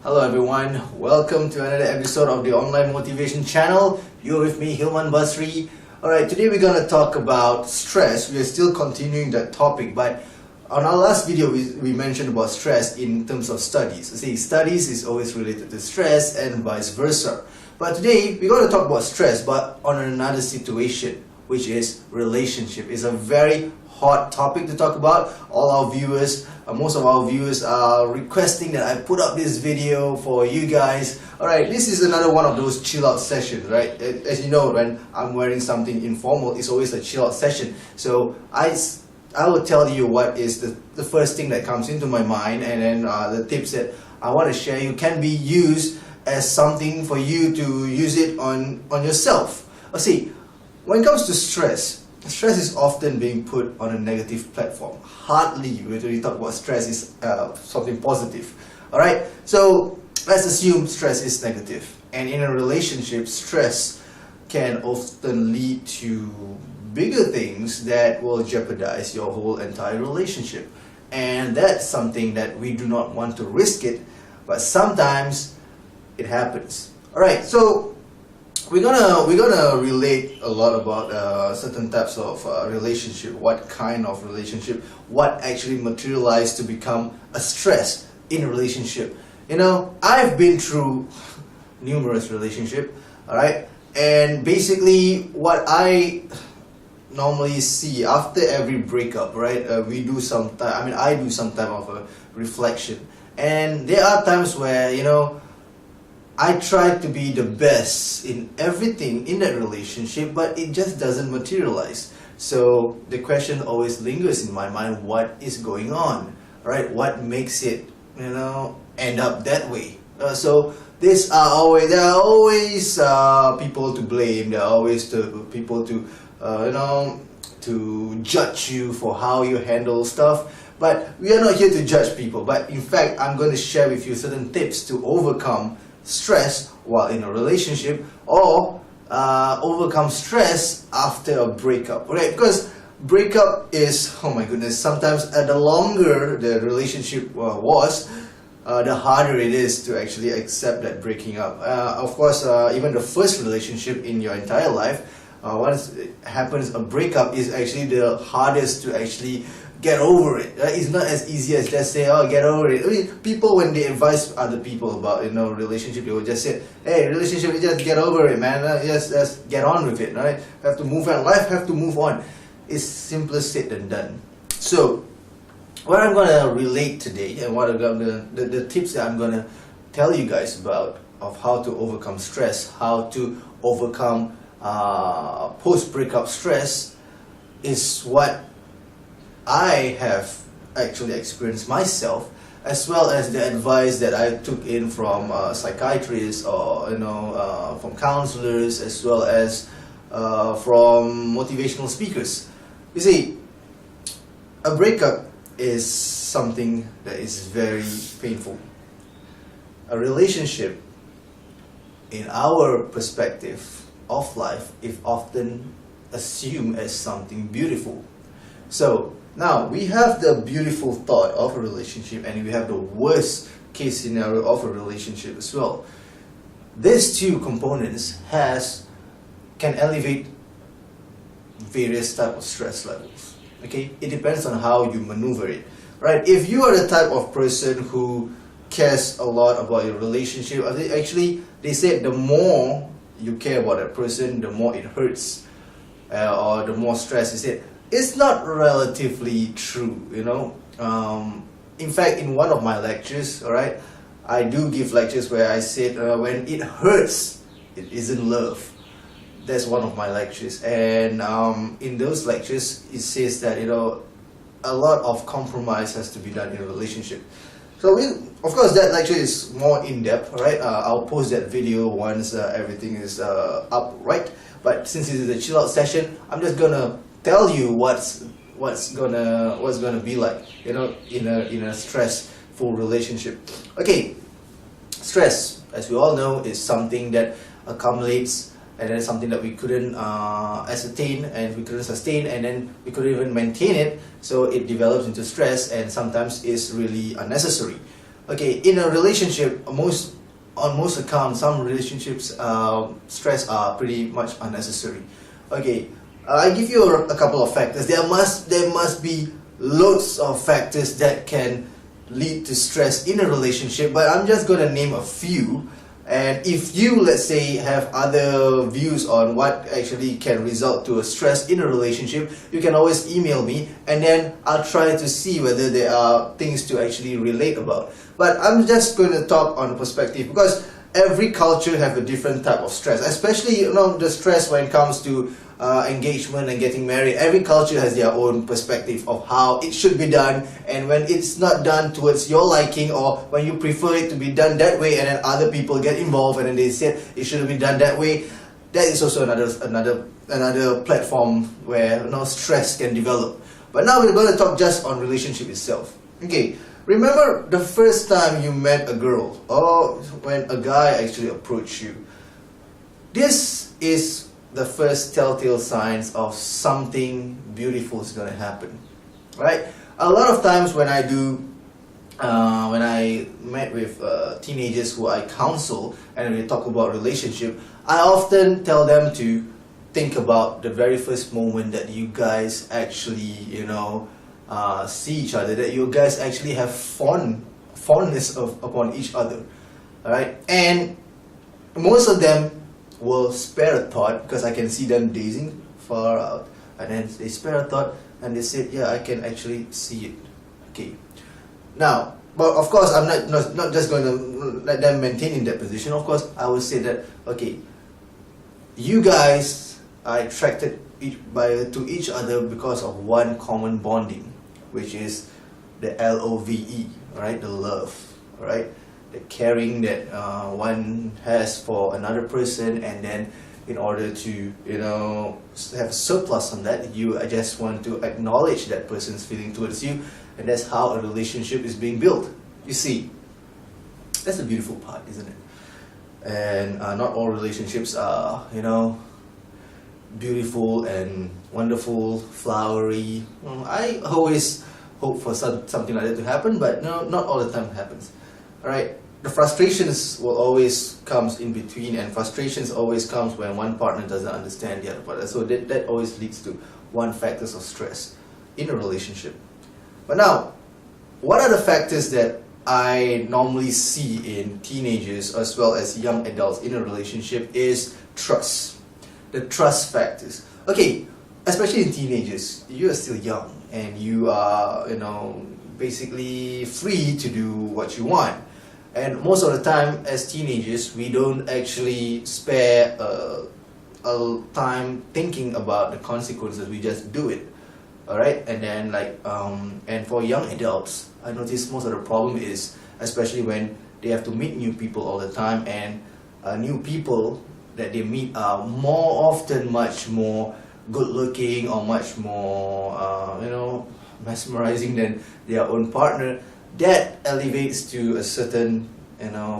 Hello everyone, welcome to another episode of the Online Motivation Channel. You're with me, Hilman Basri. Alright, today we're going to talk about stress. We are still continuing that topic, but on our last video we mentioned about stress in terms of studies. See, studies is always related to stress and vice versa. But today we're going to talk about stress, but on another situation, which is relationship. It's a very hot topic to talk about. All our viewers, most of our viewers are requesting that I put up this video for you guys. Alright, this is another one of those chill out sessions, right? As you know, when I'm wearing something informal, it's always a chill out session. So I will tell you what is the first thing that comes into my mind, and then the tips that I want to share you can be used as something for you to use it on yourself. See, when it comes to stress is often being put on a negative platform. Hardly when we talk about stress is something positive. Alright, so let's assume stress is negative. And in a relationship, stress can often lead to bigger things that will jeopardize your whole entire relationship. And that's something that we do not want to risk it, but sometimes it happens. Alright, so we're gonna relate a lot about certain types of relationship, what kind of relationship, what actually materialized to become a stress in a relationship. You know, I've been through numerous relationships, alright, and basically what I normally see after every breakup, right, I do some type of a reflection, and there are times where, you know, I try to be the best in everything in that relationship, but it just doesn't materialize. So the question always lingers in my mind: what is going on, right? What makes it, you know, end up that way? So there are always people to blame. There are always people to to judge you for how you handle stuff. But we are not here to judge people. But in fact, I'm going to share with you certain tips to overcome stress while in a relationship, or overcome stress after a breakup, right? Because breakup is, oh my goodness, sometimes the longer the relationship was, the harder it is to actually accept that breaking up. Of course, even the first relationship in your entire life, once it happens, a breakup is actually the hardest to actually get over it. It's not as easy as just say, oh, get over it. I mean, people, when they advise other people about, you know, relationship, they will just say, hey, relationship, just get over it, man. Just get on with it, right? Have to move on. Life have to move on. It's simpler said than done. So what I'm gonna relate today, and what I'm gonna the tips that I'm gonna tell you guys about of how to overcome stress, how to overcome post-breakup stress, is what I have actually experienced myself, as well as the advice that I took in from psychiatrists, or from counselors, as well as from motivational speakers. You see, a breakup is something that is very painful. A relationship, in our perspective of life, is often assumed as something beautiful. So now we have the beautiful thought of a relationship, and we have the worst case scenario of a relationship as well. These two components can elevate various type of stress levels. Okay, it depends on how you maneuver it, right? If you are the type of person who cares a lot about your relationship, actually they said the more you care about that person, the more it hurts, or the more stress is it. It's not relatively true, you know. In fact, in one of my lectures, alright, I do give lectures where I said when it hurts, it isn't love. That's one of my lectures, and in those lectures, it says that, you know, a lot of compromise has to be done in a relationship. So of course, that lecture is more in depth, alright. I'll post that video once everything is up, right? But since it is a chill out session, I'm just gonna tell you what's gonna be like, you know, in a stressful relationship. Okay, stress, as we all know, is something that accumulates, and then something that we couldn't ascertain, and we couldn't sustain, and then we couldn't even maintain it, so it develops into stress, and sometimes is really unnecessary. Okay, in a relationship, on most accounts, some relationships stress are pretty much unnecessary. Okay, I give you a couple of factors. There must be loads of factors that can lead to stress in a relationship, but I'm just gonna name a few. And if you, let's say, have other views on what actually can result to a stress in a relationship, you can always email me, and then I'll try to see whether there are things to actually relate about. But I'm just going to talk on perspective, because every culture have a different type of stress, especially the stress when it comes to engagement and getting married. Every culture has their own perspective of how it should be done, and when it's not done towards your liking, or when you prefer it to be done that way, and then other people get involved and then they said it shouldn't be done that way, that is also another platform where stress can develop. But now we're going to talk just on relationship itself. Okay, remember the first time you met a girl, or when a guy actually approached you. This is the first telltale signs of something beautiful is going to happen, right? A lot of times when I met with teenagers who I counsel and we talk about relationship, I often tell them to think about the very first moment that you guys actually see each other, that you guys actually have fondness upon each other, alright? And most of them will spare a thought, because I can see them dazing far out, and then they spare a thought and they say, yeah, I can actually see it. Okay, now, but of course I'm not just going to let them maintain in that position. Of course I will say that, okay, you guys are attracted to each other because of one common bonding, which is the LOVE, right? The love, right? The caring that one has for another person, and then in order to have surplus on that, I just want to acknowledge that person's feeling towards you, and that's how a relationship is being built. You see, that's the beautiful part, isn't it? And not all relationships are beautiful and wonderful, flowery. I always hope for something like that to happen, but no, not all the time it happens. Alright, the frustrations will always comes in between, and frustrations always comes when one partner doesn't understand the other partner. So that always leads to one factors of stress in a relationship. But now, what are the factors that I normally see in teenagers as well as young adults in a relationship is trust. The trust factors. Okay, especially in teenagers, you are still young and you are, basically free to do what you want. And most of the time as teenagers, we don't actually spare a time thinking about the consequences. We just do it. Alright, and then and for young adults, I notice most of the problem is, especially when they have to meet new people all the time, and new people that they meet are more often much more good looking or much more mesmerizing than their own partner. That elevates to a certain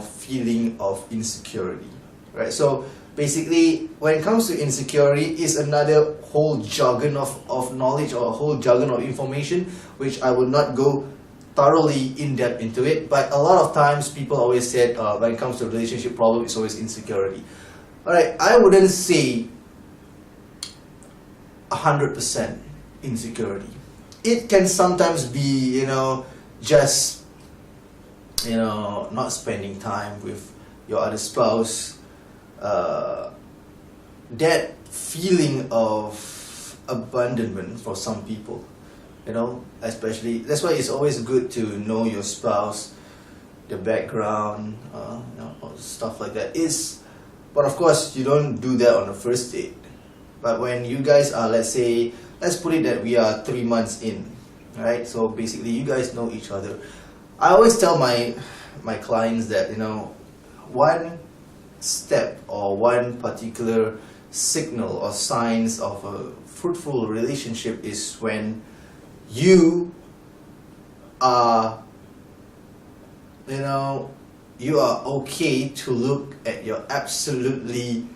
feeling of insecurity, right? So basically, when it comes to insecurity, is another whole jargon of knowledge, or a whole jargon of information, which I will not go thoroughly in depth into it. But a lot of times people always said when it comes to relationship problem, it's always insecurity. Alright, I wouldn't say 100% insecurity. It can sometimes be just not spending time with your other spouse, that feeling of abandonment for some people, especially. That's why it's always good to know your spouse, the background, stuff like that. But of course you don't do that on the first date. But when you guys are, let's put it that we are 3 months in, right? So basically you guys know each other. I always tell my clients that one step or one particular signal or signs of a fruitful relationship is when you are okay to look at your absolutely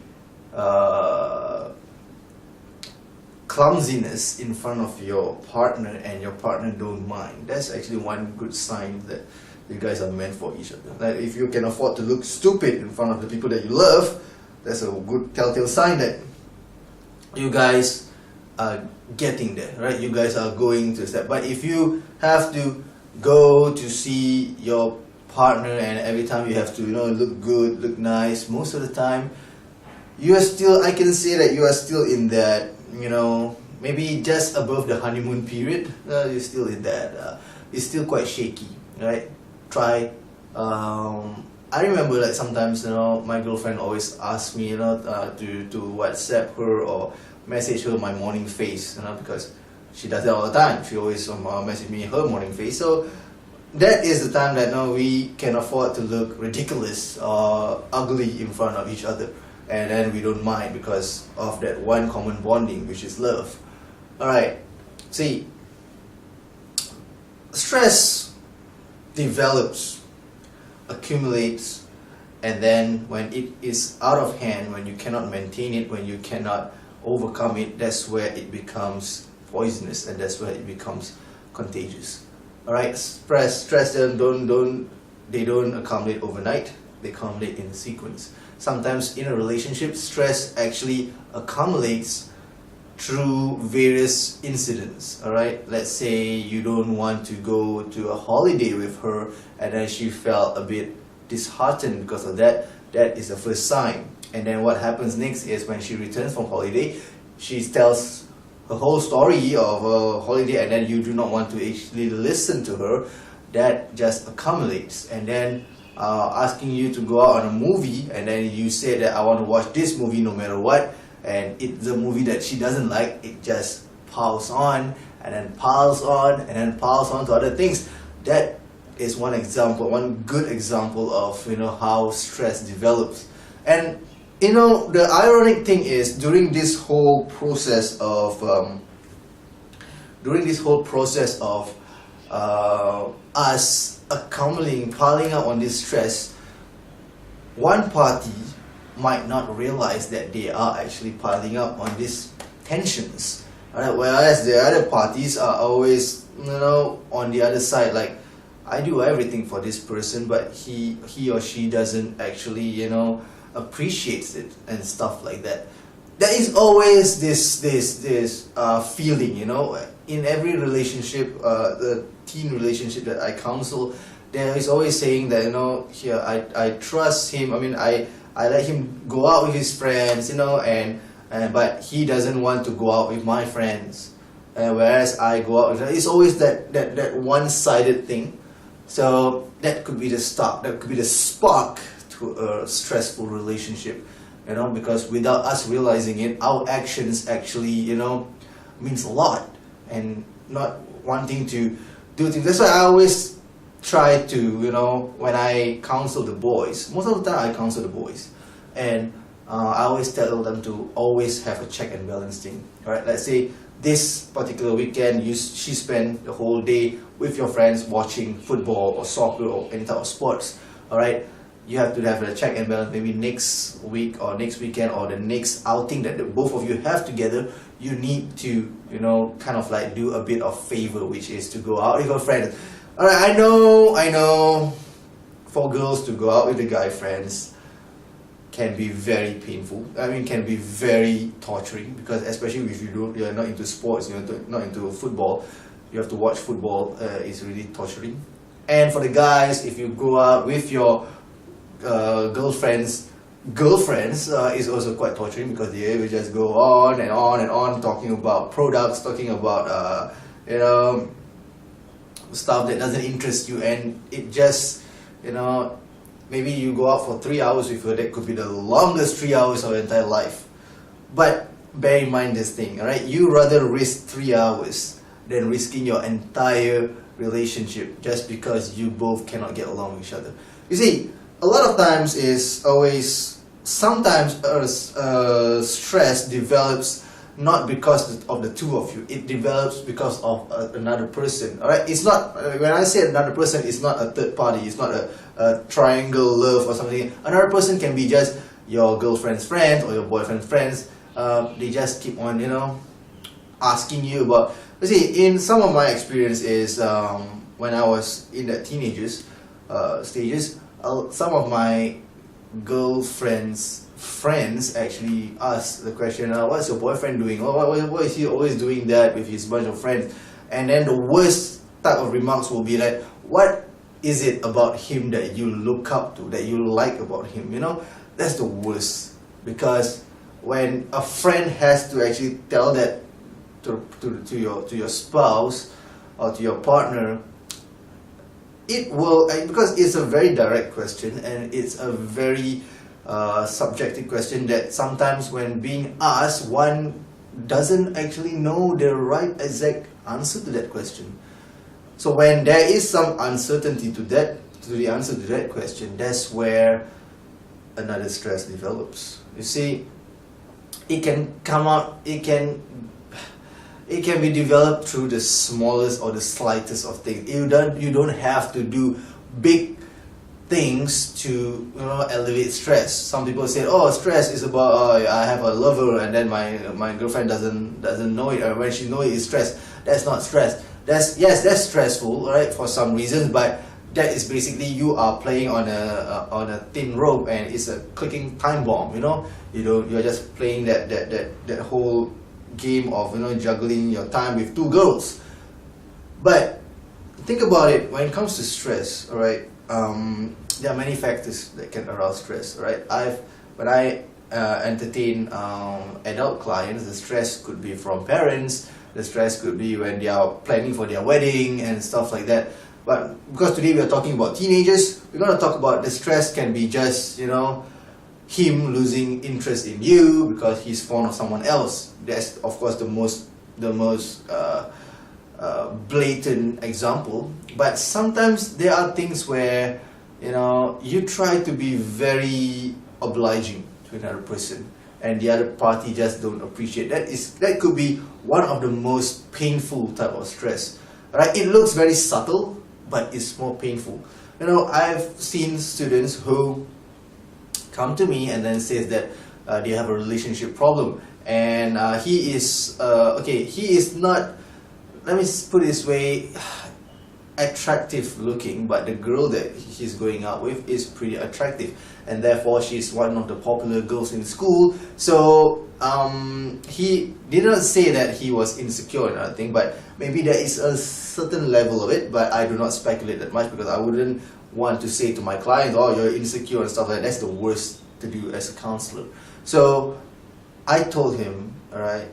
clumsiness in front of your partner, and your partner don't mind. That's actually one good sign that you guys are meant for each other. Like if you can afford to look stupid in front of the people that you love, that's a good telltale sign that you guys are getting there, right? You guys are going to step. But if you have to go to see your partner and every time you have to, look good, look nice, most of the time you are still, I can say that you are still in that, maybe just above the honeymoon period. You're still in that. It's still quite shaky, right? Try. I remember like sometimes, my girlfriend always asks me, to WhatsApp her or message her my morning face, because she does that all the time. She always message me her morning face. So that is the time that we can afford to look ridiculous or ugly in front of each other, and then we don't mind because of that one common bonding, which is love. Alright, see, stress develops, accumulates, and then when it is out of hand, when you cannot maintain it, when you cannot overcome it, that's where it becomes poisonous, and that's where it becomes contagious. Alright, stress them they don't accumulate overnight, they accumulate in sequence. Sometimes in a relationship, stress actually accumulates through various incidents. Alright, let's say you don't want to go to a holiday with her, and then she felt a bit disheartened because of that. That is the first sign. And then what happens next is when she returns from holiday, she tells a whole story of a holiday, and then you do not want to actually listen to her. That just accumulates, and then asking you to go out on a movie, and then you say that I want to watch this movie no matter what, and it's a movie that she doesn't like. It just piles on and then piles on and then piles on to other things. That is one example, one good example of how stress develops. And the ironic thing is, during this whole process of us accumulating, piling up on this stress, one party might not realize that they are actually piling up on these tensions, right? Whereas the other parties are always, on the other side, like, I do everything for this person, but he or she doesn't actually, appreciates it and stuff like that. There is always this feeling, in every relationship, the teen relationship that I counsel, there is always saying that, here, I trust him. I mean, I let him go out with his friends, but he doesn't want to go out with my friends, whereas I go out with him. It's always that one-sided thing. So that could be the start, that could be the spark to a stressful relationship, because without us realizing it, our actions actually, means a lot, and not wanting to do things. That's why I always try to, when I counsel the boys, most of the time I counsel the boys, and I always tell them to always have a check and balance thing. Alright, let's say this particular weekend she spent the whole day with your friends watching football or soccer or any type of sports. Alright, you have to have a check and balance. Maybe next week or next weekend or the next outing that the both of you have together, you need to kind of like do a bit of favor, which is to go out with your friends. Alright, I know for girls to go out with the guy friends can be very painful. I mean, can be very torturing, because especially if you're not into sports, you're not into football, you have to watch football, it's really torturing. And for the guys, if you go out with your girlfriends is also quite torturing, because they will just go on and on and on talking about products, talking about stuff that doesn't interest you, and it just maybe you go out for 3 hours with her, that could be the longest 3 hours of your entire life. But bear in mind this thing, alright? You rather risk 3 hours than risking your entire relationship just because you both cannot get along with each other. You see, a lot of times sometimes stress develops not because of the two of you, it develops because of another person. Alright, it's not, when I say another person, it's not a third party, it's not a triangle love or something. Another person can be just your girlfriend's friends or your boyfriend's friends. They just keep on, asking you about. You see, in some of my experience is when I was in the teenagers, stages, some of my girlfriends friends actually ask the question, what's your boyfriend doing? What is he always doing that with his bunch of friends? And then the worst type of remarks will be like, what is it about him that you look up to, that you like about him? You know, that's the worst. Because when a friend has to actually tell that to your spouse or to your partner, it will, because it's a very direct question and it's a very subjective question that sometimes when being asked, one doesn't actually know the right exact answer to that question. So when there is some uncertainty to the answer to that question, that's where another stress develops. You see, it can come out, it can be developed through the smallest or the slightest of things. You don't have to do big things to elevate stress. Some people say, stress is about I have a lover and then my girlfriend doesn't know it, or when she knows it, it's stress. That's not stress. That's stressful, right, for some reasons, but that is basically you are playing on a thin rope and it's a clicking time bomb. You're just playing that whole game of juggling your time with two girls. But think about it, when it comes to stress, all right, there are many factors that can arouse stress, right? When I entertain adult clients, the stress could be from parents, the stress could be when they are planning for their wedding and stuff like that. But because today we are talking about teenagers, we're going to talk about the stress can be just, him losing interest in you because he's fond of someone else. That's of course the most blatant example. But sometimes there are things where you try to be very obliging to another person and the other party just don't appreciate. That could be one of the most painful type of stress. Right? It looks very subtle, but it's more painful. I've seen students who come to me and then says that they have a relationship problem, and he is not, let me put it this way, attractive looking, but the girl that he's going out with is pretty attractive, and therefore she's one of the popular girls in school. So he did not say that he was insecure and other thing, but maybe there is a certain level of it, but I do not speculate that much because I wouldn't want to say to my clients, you're insecure and stuff like that. That's the worst to do as a counselor. So I told him, alright,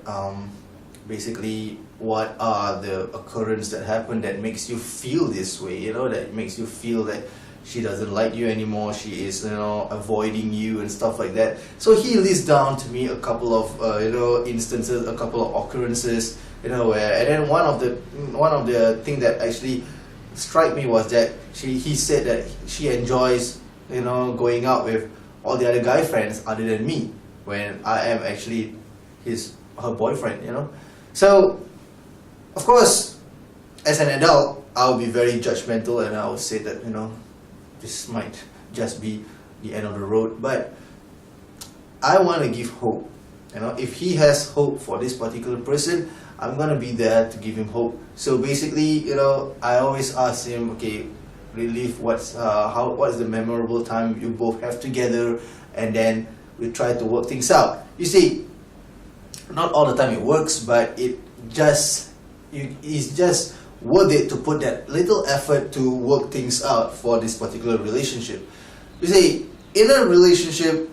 basically what are the occurrences that happen that makes you feel this way, that makes you feel that she doesn't like you anymore, she is avoiding you and stuff like that. So he lists down to me a couple of instances, a couple of occurrences, where, and then one of the thing that actually struck me was that he said that she enjoys going out with all the other guy friends other than me when I am actually her boyfriend. So of course as an adult I'll be very judgmental and I'll say that this might just be the end of the road, but I want to give hope. If he has hope for this particular person, I'm gonna be there to give him hope. So basically, I always ask him, okay, relive what's the memorable time you both have together, and then we try to work things out. You see, not all the time it works, but it's just worth it to put that little effort to work things out for this particular relationship. You see, in a relationship,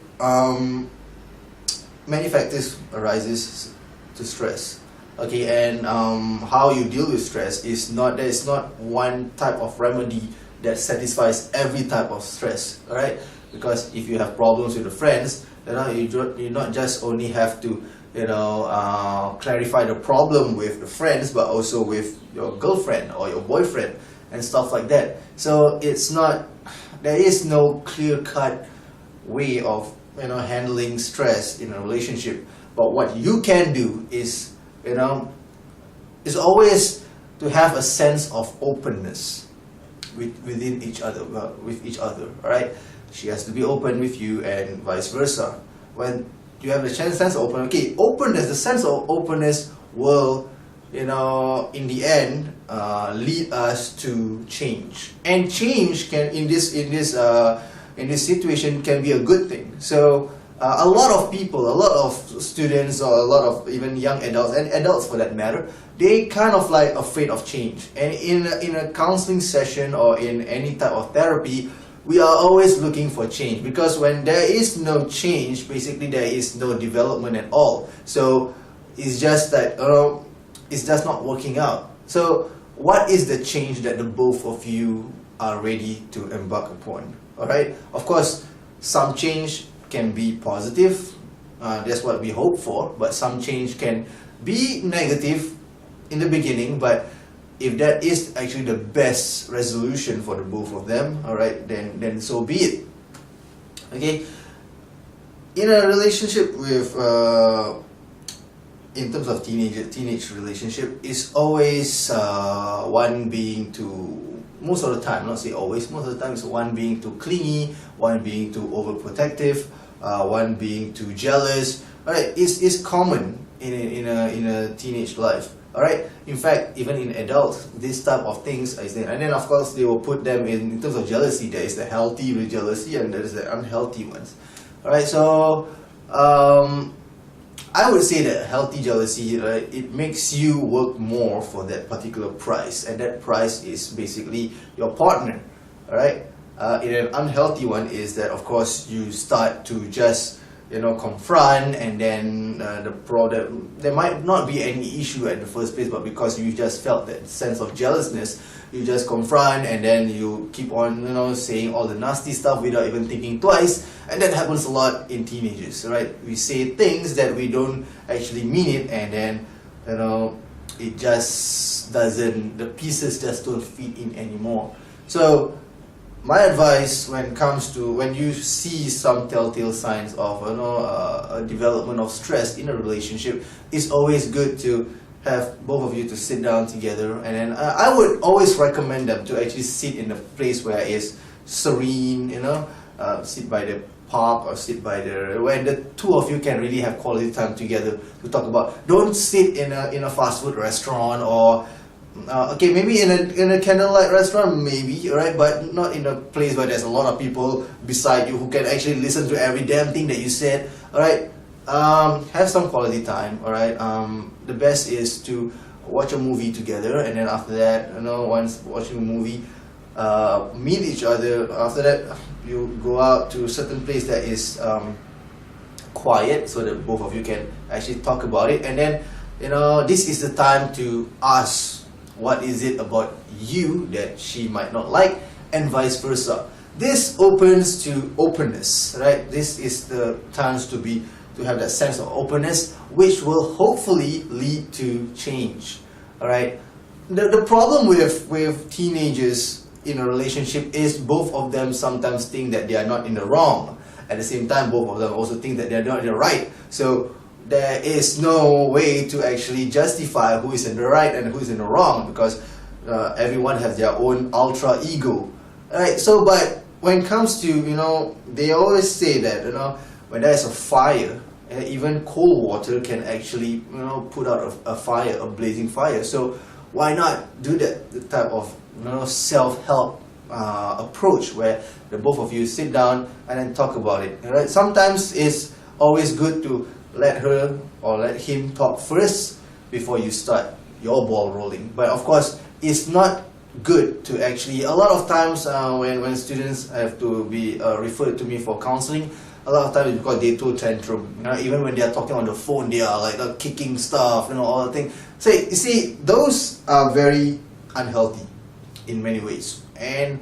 many factors arises to stress. Okay, and how you deal with stress there is not one type of remedy that satisfies every type of stress. Alright, because if you have problems with the friends, you not just only have to clarify the problem with the friends, but also with your girlfriend or your boyfriend and stuff like that. So there is no clear-cut way of handling stress in a relationship. But what you can do is is always to have a sense of openness within each other, with each other. Alright, she has to be open with you and vice versa. When you have the sense of openness, the sense of openness will in the end, lead us to change. And change can in this situation can be a good thing. So a lot of people, a lot of students, or a lot of even young adults, and adults for that matter, they kind of like afraid of change. And in a counseling session or in any type of therapy, we are always looking for change, because when there is no change, basically there is no development at all. So it's just that it's just not working out. So what is the change that the both of you are ready to embark upon? All right. Of course, some change can be positive. That's what we hope for. But some change can be negative in the beginning. But if that is actually the best resolution for the both of them, all right, then so be it. Okay. In a relationship with in terms of teenage relationship, is always one being too, most of the time, not say always, most of the time it's one being too clingy, one being too overprotective, one being too jealous. Alright, it's common in a teenage life. Alright, in fact, even in adults, this type of things is there. And then of course they will put them in terms of jealousy. There is the healthy jealousy and there is the unhealthy ones. Alright, so I would say that healthy jealousy, right, it makes you work more for that particular price, and that price is basically your partner, alright? In an unhealthy one is that, of course, you start to just, confront, and then there might not be any issue at the first place, but because you just felt that sense of jealousness, you just confront, and then you keep on, saying all the nasty stuff without even thinking twice. And that happens a lot in teenagers, right? We say things that we don't actually mean it, and then, it just doesn't, the pieces just don't fit in anymore. So my advice when you see some telltale signs of a development of stress in a relationship, it's always good to have both of you to sit down together, and then I would always recommend them to actually sit in a place where it's serene, sit by the park or sit by where the two of you can really have quality time together to talk about. Don't sit in a fast food restaurant, or okay, maybe in a candlelight restaurant, maybe, right? But not in a place where there's a lot of people beside you who can actually listen to every damn thing that you said. All right, have some quality time. All right. The best is to watch a movie together, and then after that, once watching a movie, meet each other. After that, you go out to a certain place that is quiet, so that both of you can actually talk about it. And then, this is the time to ask, what is it about you that she might not like, and vice versa. This opens to openness, right? This is the chance to have that sense of openness, which will hopefully lead to change. All right. The problem with teenagers in a relationship is both of them sometimes think that they are not in the wrong. At the same time, both of them also think that they are not in the right. So there is no way to actually justify who is in the right and who is in the wrong, because everyone has their own ultra ego. All right. So, but when it comes to, they always say that, when there is a fire, even cold water can actually, put out a fire, a blazing fire. So why not do that? The type of, self-help approach where the both of you sit down and then talk about it. Right? Sometimes it's always good to let her or let him talk first before you start your ball rolling. But of course, it's not good to actually, a lot of times when students have to be referred to me for counseling, a lot of times it's because they throw tantrum. Even when they are talking on the phone, they are like kicking stuff, all the things. So you see, those are very unhealthy in many ways. And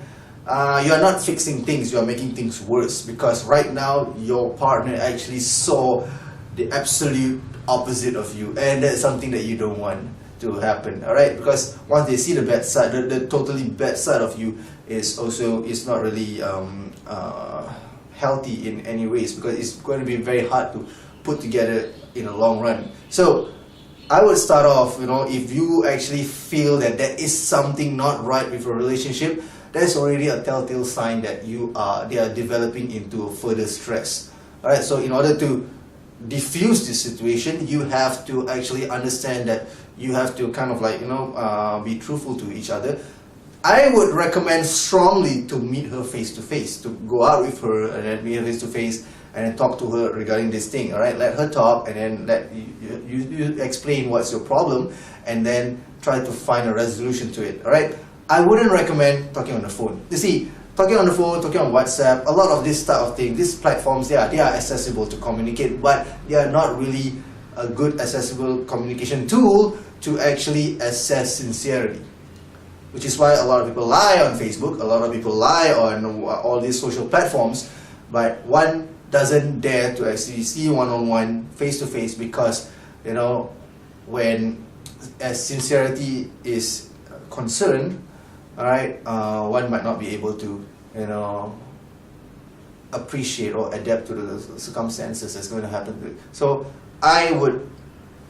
you are not fixing things, you are making things worse, because right now your partner actually saw the absolute opposite of you, and that's something that you don't want to happen. All right, because once they see the bad side, the totally bad side of you is not really healthy in any ways, because it's going to be very hard to put together in a long run. So I would start off, if you actually feel that there is something not right with a relationship, that's already a telltale sign that they are developing into further stress. Alright, so in order to diffuse this situation, you have to actually understand that you have to kind of like, be truthful to each other. I would recommend strongly to meet her face to face, to go out with her and then meet her face to face and then talk to her regarding this thing. All right, let her talk and then let you explain what's your problem and then try to find a resolution to it. All right, I wouldn't recommend talking on the phone. You see, talking on the phone, talking on WhatsApp, a lot of this type of thing, these platforms, they are accessible to communicate, but they are not really a good accessible communication tool to actually assess sincerity. Which is why a lot of people lie on Facebook, a lot of people lie on all these social platforms, but one doesn't dare to actually see one-on-one, face-to-face, because, when as sincerity is concerned, alright, one might not be able to, appreciate or adapt to the circumstances that's going to happen. So I would,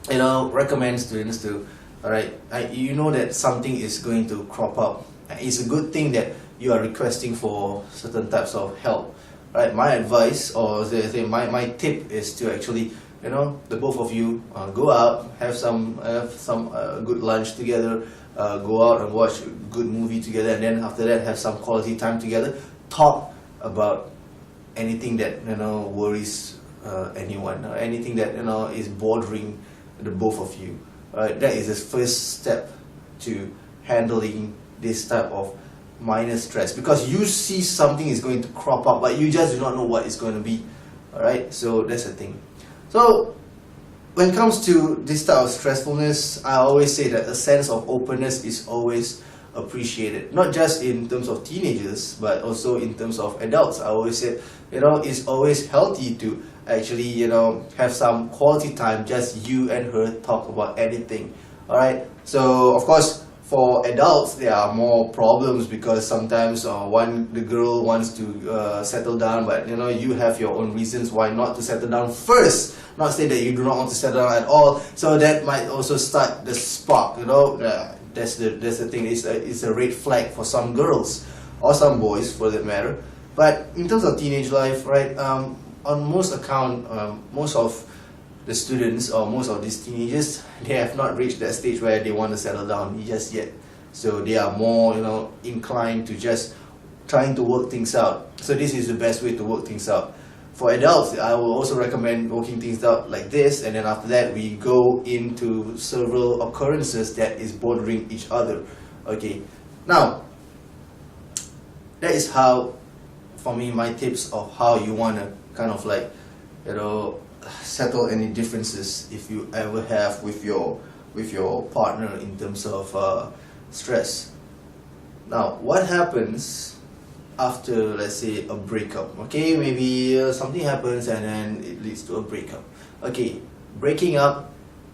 recommend students to, alright, you know that something is going to crop up. It's a good thing that you are requesting for certain types of help. Right? My advice, or my tip is to actually, the both of you go out, have some good lunch together, go out and watch a good movie together, and then after that have some quality time together. Talk about anything that worries anyone, or anything that is bothering the both of you. That is the first step to handling this type of minor stress, because you see something is going to crop up, but you just do not know what it's going to be. Alright, so that's the thing. So when it comes to this type of stressfulness, I always say that a sense of openness is always appreciated, not just in terms of teenagers, but also in terms of adults. I always say, it's always healthy to actually, have some quality time, just you and her talk about anything. Alright, so of course, for adults, there are more problems, because sometimes the girl wants to settle down, but you have your own reasons why not to settle down first. Not say that you do not want to settle down at all. So that might also start the spark. That's the thing. It's a red flag for some girls or some boys, for that matter. But in terms of teenage life, right? On most account, most of the students or most of these teenagers, they have not reached that stage where they want to settle down just yet. So they are more, inclined to just trying to work things out. So this is the best way to work things out. For adults, I will also recommend working things out like this, and then after that we go into several occurrences that is bothering each other. Okay, now that is how, for me, my tips of how you want to kind of like, settle any differences if you ever have with your partner in terms of stress. Now, what happens after, let's say, a breakup? Okay, maybe something happens and then it leads to a breakup. Okay, breaking up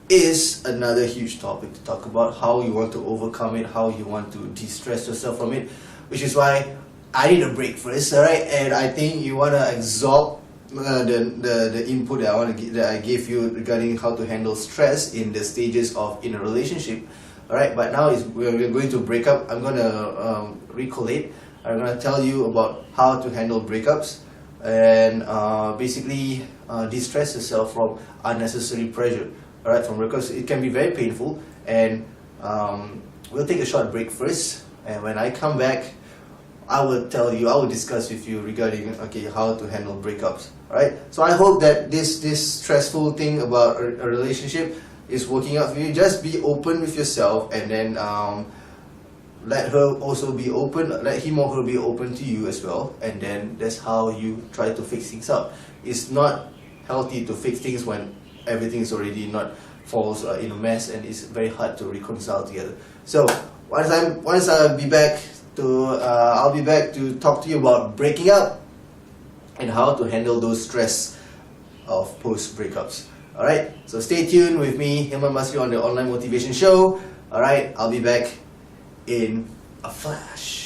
is another huge topic to talk about, how you want to overcome it, how you want to de-stress yourself from it, which is why I need a break first, alright? And I think you want to absorb the input that I gave you regarding how to handle stress in the stages of in a relationship. Alright, but now we're going to break up. I'm going to recollate. I'm going to tell you about how to handle breakups and basically de-stress yourself from unnecessary pressure. Alright, from breakups, it can be very painful, and we'll take a short break first, and when I come back, I will discuss with you regarding how to handle breakups. Alright, so I hope that this stressful thing about a relationship is working out for you. Just be open with yourself, and then let her also be open, let him or her be open to you as well, and then that's how you try to fix things up. It's not healthy to fix things when everything is already not falls in a mess, and it's very hard to reconcile together. So I'll be back to talk to you about breaking up and how to handle those stress of post breakups. Alright, so stay tuned with me, Hilman Masri, on the Online Motivation Show. Alright, I'll be back in a flash.